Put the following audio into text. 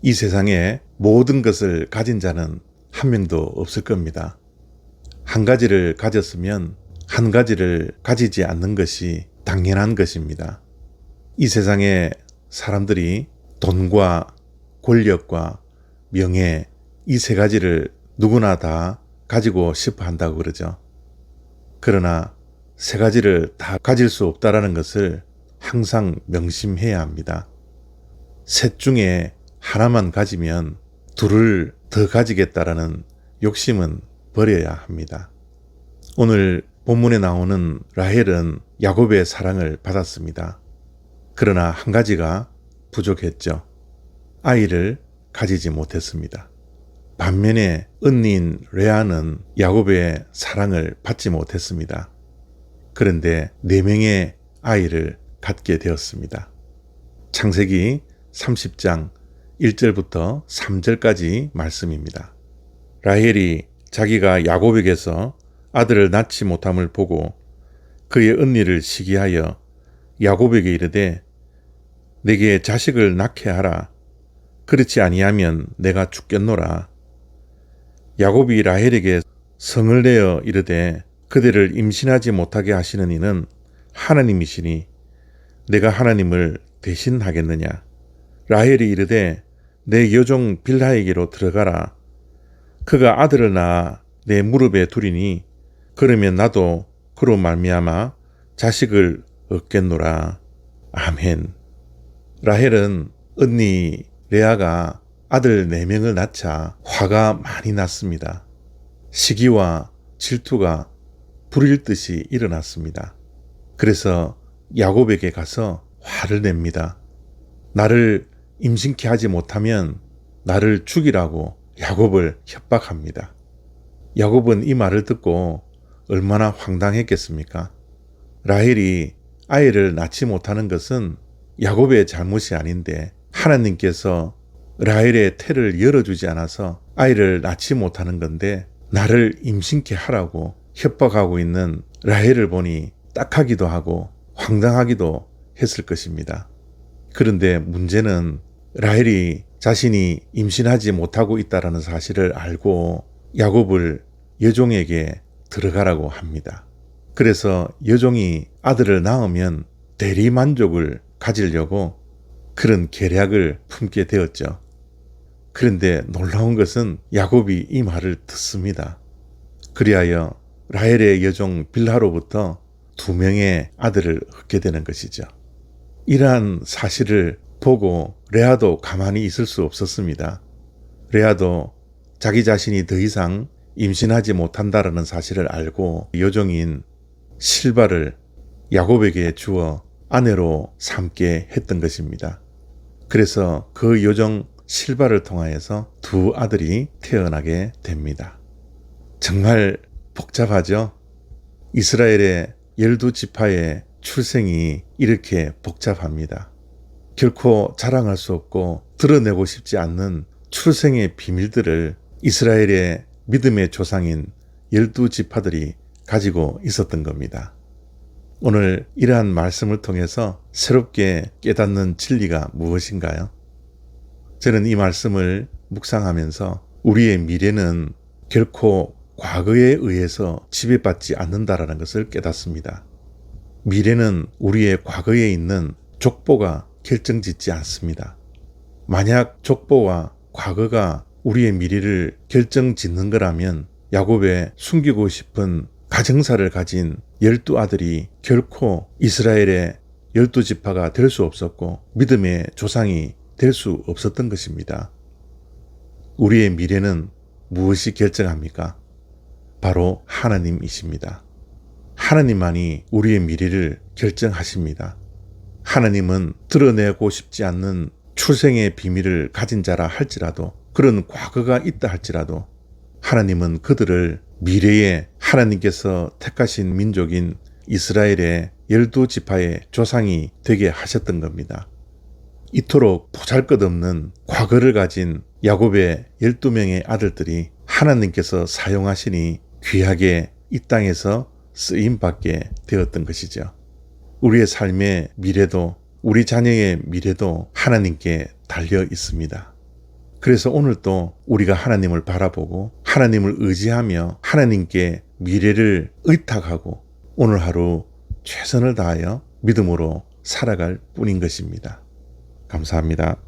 이 세상에 모든 것을 가진 자는 한 명도 없을 겁니다. 한 가지를 가졌으면 한 가지를 가지지 않는 것이 당연한 것입니다. 이 세상에 사람들이 돈과 권력과 명예, 이 세 가지를 누구나 다 가지고 싶어 한다고 그러죠. 그러나 세 가지를 다 가질 수 없다는 것을 항상 명심해야 합니다. 셋 중에 하나만 가지면 둘을 더 가지겠다라는 욕심은 버려야 합니다. 오늘 본문에 나오는 라헬은 야곱의 사랑을 받았습니다. 그러나 한 가지가 부족했죠. 아이를 가지지 못했습니다. 반면에 언니인 레아는 야곱의 사랑을 받지 못했습니다. 그런데 4명의 아이를 갖게 되었습니다. 창세기 30장 1절부터 3절까지 말씀입니다. 라헬이 자기가 야곱에게서 아들을 낳지 못함을 보고 그의 언니를 시기하여 야곱에게 이르되 내게 자식을 낳게 하라. 그렇지 아니하면 내가 죽겠노라. 야곱이 라헬에게 성을 내어 이르되 그대를 임신하지 못하게 하시는 이는 하나님이시니 내가 하나님을 대신하겠느냐. 라헬이 이르되 내 여종 빌하에게로 들어가라. 그가 아들을 낳아 내 무릎에 두리니 그러면 나도 그로 말미암아 자식을 얻겠노라. 아멘. 라헬은 언니 레아가 아들 4명을 낳자 화가 많이 났습니다. 시기와 질투가 불일 듯이 일어났습니다. 그래서 야곱에게 가서 화를 냅니다. 나를 임신케 하지 못하면 나를 죽이라고 야곱을 협박합니다. 야곱은 이 말을 듣고 얼마나 황당했겠습니까? 라헬이 아이를 낳지 못하는 것은 야곱의 잘못이 아닌데 하나님께서 라헬의 태를 열어주지 않아서 아이를 낳지 못하는 건데 나를 임신케 하라고 협박하고 있는 라헬을 보니 딱하기도 하고 황당하기도 했을 것입니다. 그런데 문제는 라헬이 자신이 임신하지 못하고 있다는 사실을 알고 야곱을 여종에게 들어가라고 합니다. 그래서 여종이 아들을 낳으면 대리만족을 가지려고 그런 계략을 품게 되었죠. 그런데 놀라운 것은 야곱이 이 말을 듣습니다. 그리하여 라헬의 여종 빌하로부터 2명의 아들을 얻게 되는 것이죠. 이러한 사실을 보고 레아도 가만히 있을 수 없었습니다. 레아도 자기 자신이 더 이상 임신하지 못한다는 사실을 알고 여종인 실바를 야곱에게 주어 아내로 삼게 했던 것입니다. 그래서 그 여종 실바를 통하여서 2 아들이 태어나게 됩니다. 정말 복잡하죠? 이스라엘의 12지파의 출생이 이렇게 복잡합니다. 결코 자랑할 수 없고 드러내고 싶지 않는 출생의 비밀들을 이스라엘의 믿음의 조상인 12지파들이 가지고 있었던 겁니다. 오늘 이러한 말씀을 통해서 새롭게 깨닫는 진리가 무엇인가요? 저는 이 말씀을 묵상하면서 우리의 미래는 결코 과거에 의해서 지배받지 않는다라는 것을 깨닫습니다. 미래는 우리의 과거에 있는 족보가 결정짓지 않습니다. 만약 족보와 과거가 우리의 미래를 결정짓는 거라면 야곱의 숨기고 싶은 가정사를 가진 12아들이 결코 이스라엘의 12지파가 될 수 없었고 믿음의 조상이 될 수 없었던 것입니다. 우리의 미래는 무엇이 결정합니까? 바로 하나님이십니다. 하나님만이 우리의 미래를 결정하십니다. 하나님은 드러내고 싶지 않는 출생의 비밀을 가진 자라 할지라도 그런 과거가 있다 할지라도 하나님은 그들을 미래에 하나님께서 택하신 민족인 이스라엘의 12지파의 조상이 되게 하셨던 겁니다. 이토록 보잘것없는 과거를 가진 야곱의 12명의 아들들이 하나님께서 사용하시니 귀하게 이 땅에서 쓰임받게 되었던 것이죠. 우리의 삶의 미래도 우리 자녀의 미래도 하나님께 달려 있습니다. 그래서 오늘 또 우리가 하나님을 바라보고 하나님을 의지하며 하나님께 미래를 의탁하고 오늘 하루 최선을 다하여 믿음으로 살아갈 뿐인 것입니다. 감사합니다.